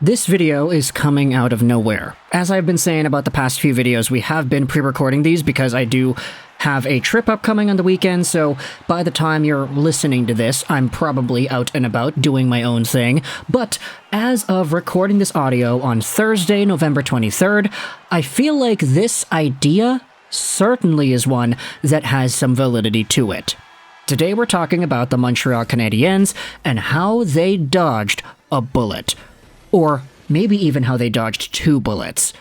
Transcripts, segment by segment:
This video is coming out of nowhere. As I've been saying about the past few videos, we have been pre-recording these because I do have a trip upcoming on the weekend, so by the time you're listening to this, I'm probably out and about doing my own thing. But as of recording this audio on Thursday, November 23rd, I feel like this idea certainly is one that has some validity to it. Today we're talking about the Montreal Canadiens and how they dodged a bullet. Or maybe even how they dodged 2 bullets.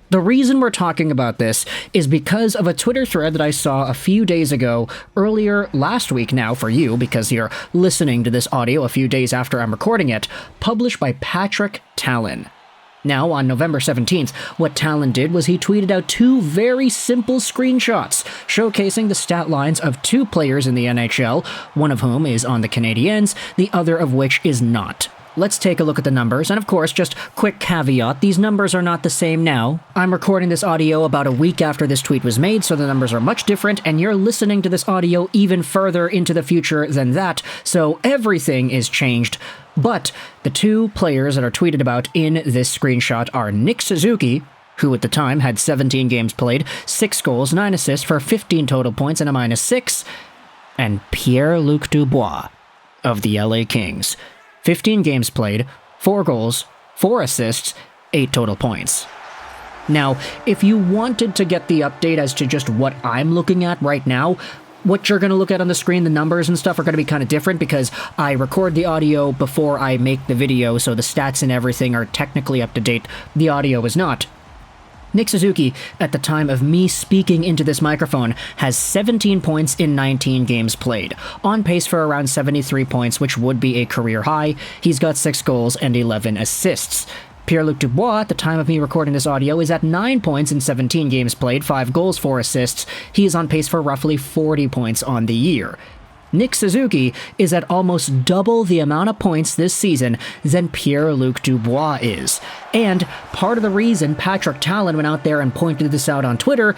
The reason we're talking about this is because of a Twitter thread that I saw a few days ago, earlier last week now for you, because you're listening to this audio a few days after I'm recording it, published by Patrick Talon. Now, on November 17th, what Talon did was he tweeted out 2 very simple screenshots, showcasing the stat lines of 2 players in the NHL, one of whom is on the Canadiens, the other of which is not. Let's take a look at the numbers, and of course, just quick caveat, these numbers are not the same now. I'm recording this audio about a week after this tweet was made, so the numbers are much different, and you're listening to this audio even further into the future than that, so everything is changed. But the 2 players that are tweeted about in this screenshot are Nick Suzuki, who at the time had 17 games played, 6 goals, 9 assists for 15 total points and a -6, and Pierre-Luc Dubois of the LA Kings. 15 games played, 4 goals, 4 assists, 8 total points. Now, if you wanted to get the update as to just what I'm looking at right now, what you're going to look at on the screen, the numbers and stuff are going to be kind of different because I record the audio before I make the video, so the stats and everything are technically up to date. The audio is not. Nick Suzuki, at the time of me speaking into this microphone, has 17 points in 19 games played, on pace for around 73 points, which would be a career high. He's got 6 goals and 11 assists. Pierre-Luc Dubois, at the time of me recording this audio, is at 9 points in 17 games played, 5 goals, 4 assists. He is on pace for roughly 40 points on the year. Nick Suzuki is at almost double the amount of points this season than Pierre-Luc Dubois is. And part of the reason Patrick Talon went out there and pointed this out on Twitter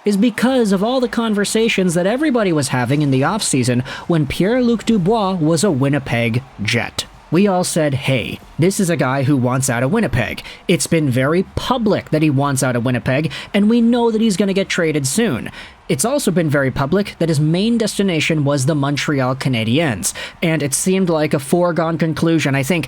is because of all the conversations that everybody was having in the offseason when Pierre-Luc Dubois was a Winnipeg Jet. We all said, hey, this is a guy who wants out of Winnipeg. It's been very public that he wants out of Winnipeg, and we know that he's going to get traded soon. It's also been very public that his main destination was the Montreal Canadiens, and it seemed like a foregone conclusion. I think,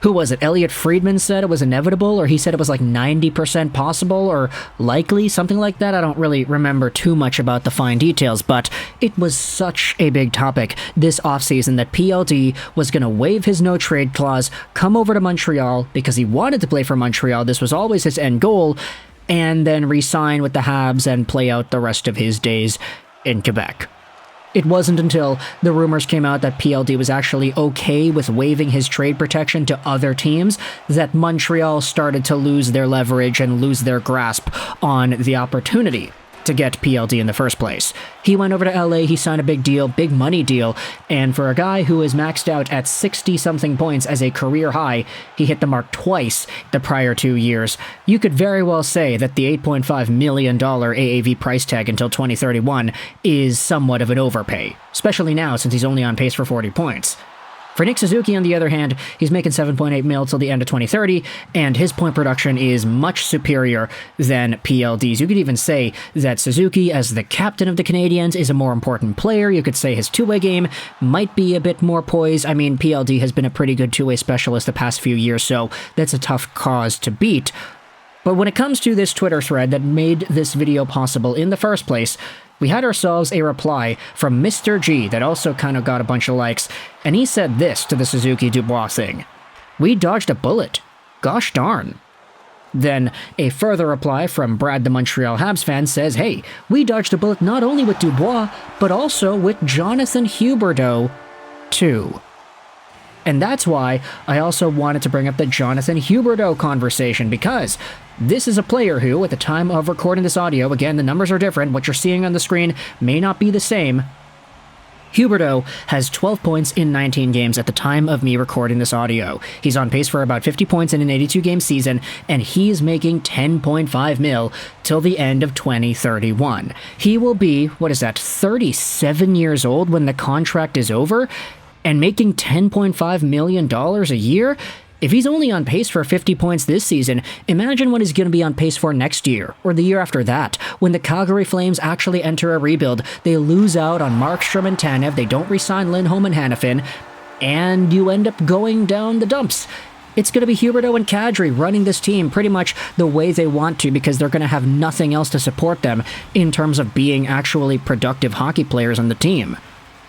who was it? Elliot Friedman said it was inevitable, or he said it was like 90% possible or likely, something like that. I don't really remember too much about the fine details, but it was such a big topic this offseason that PLD was going to waive his no-trade clause, come over to Montreal because he wanted to play for Montreal. This was always his end goal, and then re-sign with the Habs and play out the rest of his days in Quebec. It wasn't until the rumors came out that PLD was actually okay with waiving his trade protection to other teams that Montreal started to lose their leverage and lose their grasp on the opportunity to get PLD in the first place. He went over to LA, he signed a big deal, big money deal, and for a guy who is maxed out at 60-something points as a career high, he hit the mark twice the prior 2 years. You could very well say that the $8.5 million AAV price tag until 2031 is somewhat of an overpay, especially now since he's only on pace for 40 points. For Nick Suzuki, on the other hand, he's making $7.8 million till the end of 2030, and his point production is much superior than PLD's. You could even say that Suzuki, as the captain of the Canadiens, is a more important player. You could say his two-way game might be a bit more poised. I mean, PLD has been a pretty good two-way specialist the past few years, so that's a tough cause to beat. But when it comes to this Twitter thread that made this video possible in the first place, we had ourselves a reply from Mr. G that also kind of got a bunch of likes, and he said this to the Suzuki-Dubois thing: "We dodged a bullet. Gosh darn." Then a further reply from Brad the Montreal Habs fan says, "Hey, we dodged a bullet not only with Dubois, but also with Jonathan Huberdeau, too." And that's why I also wanted to bring up the Jonathan Huberdeau conversation, because this is a player who, at the time of recording this audio, again, the numbers are different, what you're seeing on the screen may not be the same. Huberdeau has 12 points in 19 games at the time of me recording this audio. He's on pace for about 50 points in an 82-game season, and he's making $10.5 million till the end of 2031. He will be, 37 years old when the contract is over, and making $10.5 million a year If he's only on pace for 50 points this season, imagine what he's going to be on pace for next year, or the year after that, when the Calgary Flames actually enter a rebuild. They lose out on Markstrom and Tanev, they don't re-sign Lindholm and Hanifin, and you end up going down the dumps. It's going to be Huberdeau and Kadri running this team pretty much the way they want to, because they're going to have nothing else to support them in terms of being actually productive hockey players on the team.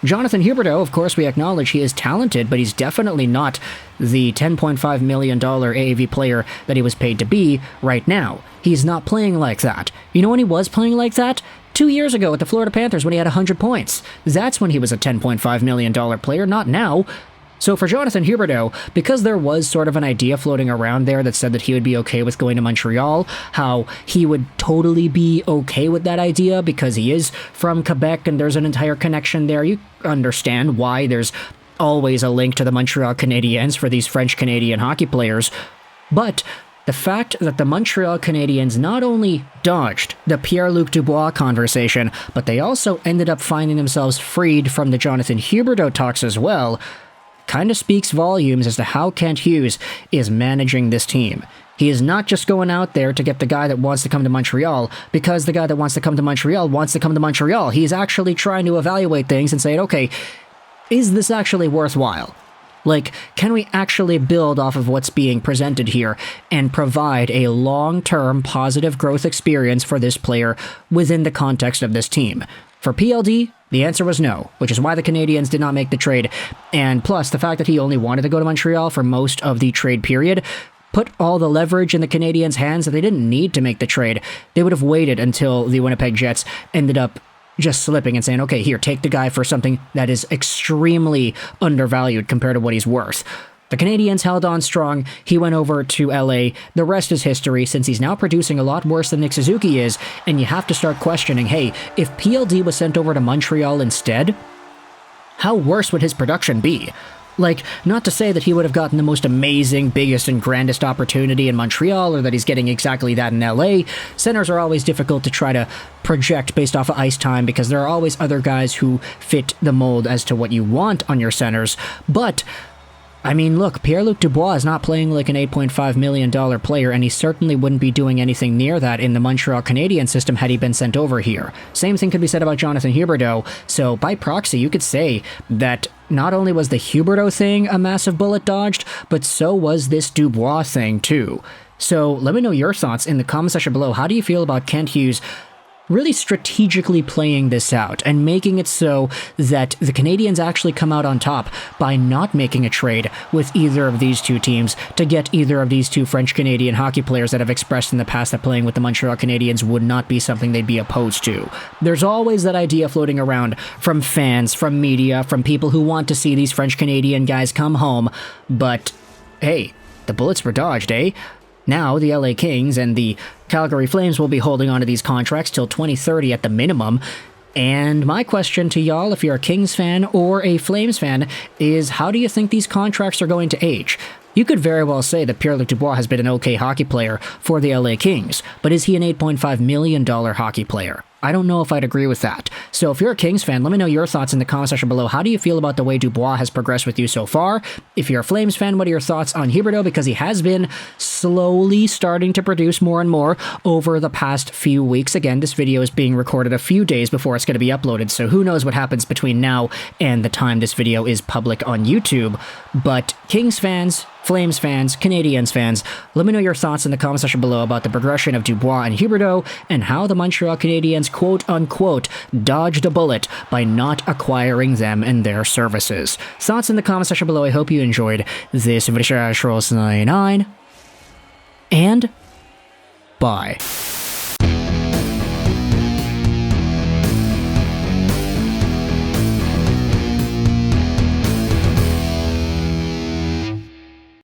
Jonathan Huberdeau, of course, we acknowledge he is talented, but he's definitely not the $10.5 million AAV player that he was paid to be right now. He's not playing like that. You know when he was playing like that? 2 years ago with the Florida Panthers when he had 100 points. That's when he was a $10.5 million player, not now. So for Jonathan Huberdeau, because there was sort of an idea floating around there that said that he would be okay with going to Montreal, how he would totally be okay with that idea because he is from Quebec and there's an entire connection there. You understand why there's always a link to the Montreal Canadiens for these French-Canadian hockey players. But the fact that the Montreal Canadiens not only dodged the Pierre-Luc Dubois conversation, but they also ended up finding themselves freed from the Jonathan Huberdeau talks as well, kind of speaks volumes as to how Kent Hughes is managing this team. He is not just going out there to get the guy that wants to come to Montreal because the guy that wants to come to Montreal wants to come to Montreal. He's actually trying to evaluate things and say, okay, is this actually worthwhile? Like, can we actually build off of what's being presented here and provide a long-term positive growth experience for this player within the context of this team? For PLD, the answer was no, which is why the Canadiens did not make the trade. And plus, the fact that he only wanted to go to Montreal for most of the trade period put all the leverage in the Canadiens' hands that they didn't need to make the trade. They would have waited until the Winnipeg Jets ended up just slipping and saying, okay, here, take the guy for something that is extremely undervalued compared to what he's worth. The Canadiens held on strong. He went over to LA. The rest is history, since he's now producing a lot worse than Nick Suzuki is, and you have to start questioning, hey, if PLD was sent over to Montreal instead, how worse would his production be? Like, not to say that he would have gotten the most amazing, biggest, and grandest opportunity in Montreal, or that he's getting exactly that in LA. Centers are always difficult to try to project based off of ice time, because there are always other guys who fit the mold as to what you want on your centers. But I mean, look, Pierre-Luc Dubois is not playing like an $8.5 million player, and he certainly wouldn't be doing anything near that in the Montreal Canadiens system had he been sent over here. Same thing could be said about Jonathan Huberdeau, so by proxy, you could say that not only was the Huberdeau thing a massive bullet dodged, but so was this Dubois thing too. So let me know your thoughts in the comment section below. How do you feel about Kent Hughes really strategically playing this out and making it so that the Canadiens actually come out on top by not making a trade with either of these two teams to get either of these two French-Canadian hockey players that have expressed in the past that playing with the Montreal Canadiens would not be something they'd be opposed to? There's always that idea floating around from fans, from media, from people who want to see these French-Canadian guys come home, but hey, the bullets were dodged, eh? Now, the LA Kings and the Calgary Flames will be holding on to these contracts till 2030 at the minimum. And my question to y'all, if you're a Kings fan or a Flames fan, is how do you think these contracts are going to age? You could very well say that Pierre-Luc Dubois has been an okay hockey player for the LA Kings, but is he an $8.5 million hockey player? I don't know if I'd agree with that. So if you're a Kings fan, let me know your thoughts in the comment section below. How do you feel about the way Dubois has progressed with you so far? If you're a Flames fan, what are your thoughts on Huberdeau? Because he has been slowly starting to produce more and more over the past few weeks. Again, this video is being recorded a few days before it's going to be uploaded, so who knows what happens between now and the time this video is public on YouTube. But Kings fans, Flames fans, Canadiens fans, let me know your thoughts in the comment section below about the progression of Dubois and Huberdeau and how the Montreal Canadiens quote-unquote dodged a bullet by not acquiring them and their services. Thoughts in the comment section below. I hope you enjoyed this video. 99 and bye.